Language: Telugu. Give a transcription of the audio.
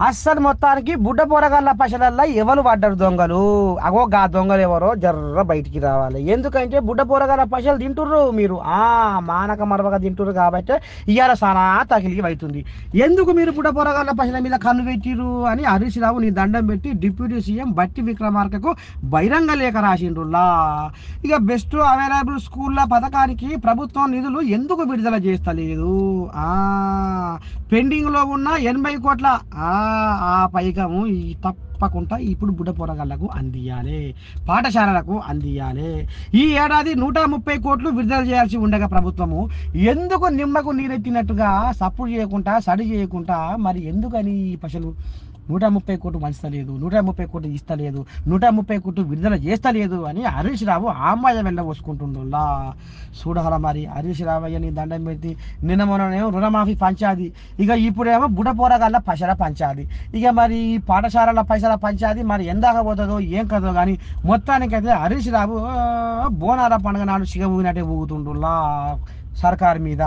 అస్సలు మొత్తానికి బుడ్డ పోరగాళ్ళ పశలల్లా ఎవరు పడ్డారు దొంగలు. అగో గా దొంగలు ఎవరో జర్ర బయటికి రావాలి. ఎందుకంటే బుడ్డ పోరగాళ్ళ పశలు తింటుర్రు మీరు. మానక మరవగా తింటుర్రు కాబట్టి ఇవాళ సానా తగిలికి అవుతుంది. ఎందుకు మీరు బుడ్డ పోరగాళ్ళ పశల మీద కన్ను పెట్టిరు అని హరీష్ రావు నీ దండం పెట్టి డిప్యూటీ సీఎం బట్టి విక్రమార్కకు బహిరంగ లేఖ రాసిండ్రులా. ఇక బెస్ట్ అవైలబుల్ స్కూళ్ళ పథకానికి ప్రభుత్వం నిధులు ఎందుకు విడుదల చేస్తలేదు? పెండింగ్లో ఉన్న 80 కోట్ల ఆ పైకము ఈ తప్పకుండా ఇప్పుడు బుడ్డ పోరగాళ్లకు అందియాలి, పాఠశాలలకు అందియాలి. ఈ ఏడాది 130 కోట్లు విడుదల చేయాల్సి ఉండగా ప్రభుత్వము ఎందుకు నిమ్మకు నీరెత్తినట్టుగా సపోర్ట్ చేయకుండా సడి చేయకుండా మరి ఎందుకని ఈ పశలు 130 కోట్లు పంచలేదు, 130 కోట్లు ఇస్తలేదు, 130 కోట్లు విడుదల చేస్తలేదు అని హరీష్ రావు ఆమాయ వెళ్ళబోసుకుంటుండోలా. చూడాల మరి హరీష్ రావయ్యని దండం పెట్టి నిన్న మొన్ననేమో రుణమాఫీ పంచాది, ఇక ఇప్పుడేమో బుడ పోరగాళ్ళ పైసల పంచాది. ఇక మరి పాఠశాలల పైసల పంచాది మరి ఎందాక పోతుందో ఏం కదో కానీ మొత్తానికైతే హరీష్ రావు బోనాల పండుగ నాడు సిగ ఊగినట్టే ఊగుతుండులా సర్కారు మీద.